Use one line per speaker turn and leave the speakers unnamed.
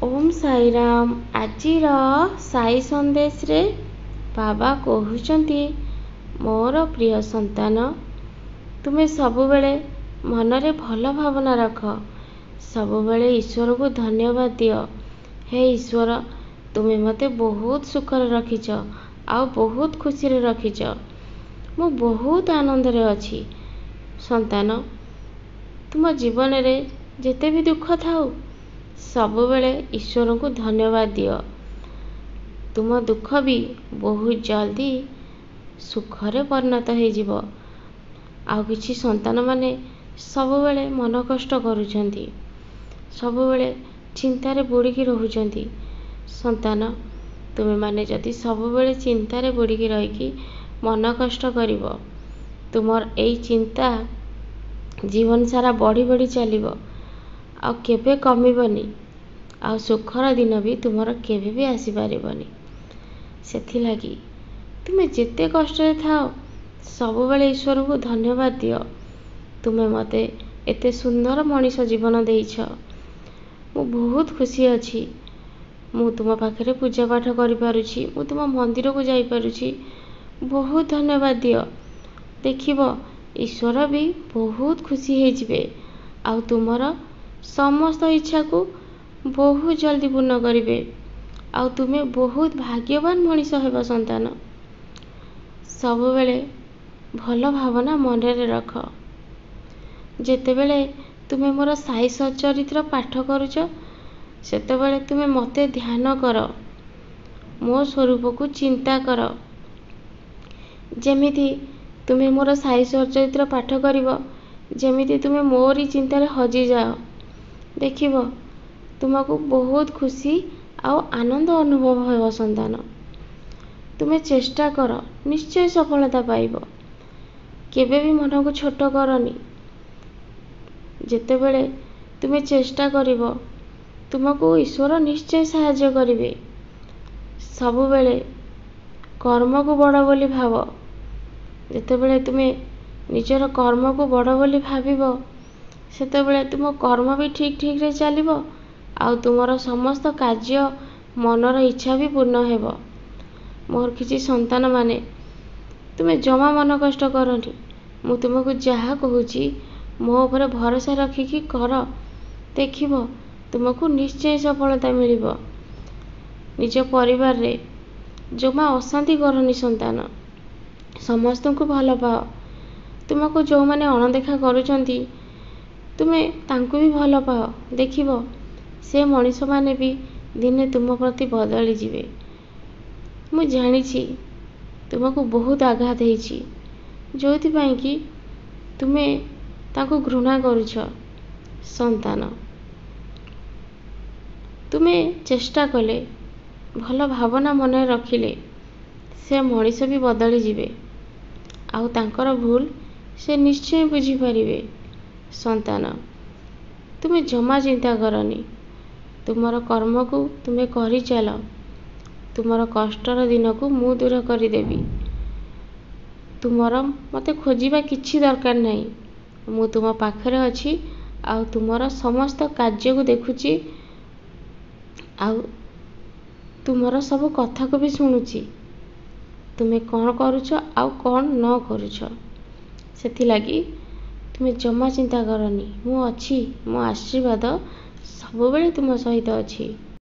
ओम साई राम। आजिर साई संदेश रे बाबा कहउचंती, मोर प्रिय संतान, तुमे सबुबेले मनरे भल भावना रख, सबुबेले ईश्वर को धन्यवाद दियो। हे ईश्वर, तुमे मते बहुत सुखरे रखिच, आउ बहुत खुशी रे रखिच। मु बहुत आनंद रे अछि। संतान, तुम जीवन रे जेते भी दुख थाउ, सबुबेले ईश्वर को धन्यवाद दियो। तुम दुख भी बहुत जल्दी सुखरे परिणत हो जिवो। आउ किछि संतान माने सबुबेले मन कष्ट करूछंती, सबुबेले चिंतारे बुड़ीकी रहुछंती। संतान, तुमे माने जदि सबुबेले चिंतारे बुड़ीकी रहीकी मन कष्ट करिवो, तुमर एई चिंता जीवन सारा बढ़ी बढ़ी चलिवो, आ केबे कमिबनी, आ सुखर दिन भी तुमर केबे भी आसी पारिबनी। सेथि लागी तुमे जेते कष्ट रे थाओ, सबुबेले ईश्वर को धन्यवाद दियो। तुमे मते एते सुंदर मनीष जीवन देइछ, मु बहुत खुशी अछि। मु तुम पाखरे पूजा पाठ करि पारुछि, मु तुम मंदिर को जाई पारुछि। बहुत धन्यवाद दियो। देखिबो ईश्वर भी बहुत खुशी हे जिवे, आउ तुमर समस्त इच्छा को बहुत जल्दी पूर्ण करिवे, आउ तुमे बहुत भाग्यवान मनीष हेबो। संतान, सबुबेले भल भावना मन रे रख। जेतेबेले तुमे मोर साई सचरित्र पाठ करूछ, सेतेबेले तुमे मते ध्यान कर, मो स्वरूप को चिंता कर। जेमिति तुमे मोर साई सचरित्र पाठ करिवो, जेमिति तुमे मोरी चिंता रे हजी जाओ। देखिबो तुमको बहुत खुशी आउ आनंद अनुभव हेबो। संतान, तुमे चेष्टा कर, निश्चय सफलता पाइबो। केबे भी मन को छोट करनी। जेतेबेले तुमे चेष्टा करिवो, तुमको ईश्वर निश्चय सहाय्य करिवे। सबुबेले कर्म को बड़ बोली भाव। जेतेबेले तुमे निजर कर्म को बड़ बोली भाविबो, सेतेबेले तुम कर्म भी ठीक ठीक रे चलिबो, आउ तुमर समस्त कार्य मनर इच्छा भी पूर्ण हेबो। मोर किछि संतान माने, तुमे जमा मन कष्ट करनी। मु तुमको जहा कहूची, मो ऊपर भरोसा रखिकी कर। देखिबो तुमको निश्चय सफलता मिलिबो। निज परिवार रे जमा अशांति करनी। संतान, समस्त को भल पाओ। तुमको जो माने अणदेखा करूचंती, तुमे तांको भी भल पाओ। देखिबो से मनीष माने भी दिने तुम प्रति बदली जिवे। मु जानिछि तुमको बहुत आघात हेछि, जोथि पई कि तुमे तांको घृणा करूछ। संतान, तुमे चेष्टा कले, भल भावना मन रखिले, से मनीष भी बदली जिवे, आउ तांकर भूल से निश्चय बुझी पारिवे। संतान, तुमे जमा चिंता करनी। तुमर कर्म को तुमे करि चल। तुमर कष्टर दिन को मु दूर करि देबी। तुमर मते खोजिबा किछि दरकार नहीं। मु तुम पाखरे अछि, आउ तुमर समस्त कार्य को देखुछि, आउ तुमर सब कथा को भी सुनुछि। तुमे कौन करूछ आउ कौन न करूछ, सेथि लागी तुमे जमा चिंता करनी। मु अछि, मो आशीर्वाद सबुबेले तुम सहित अछि।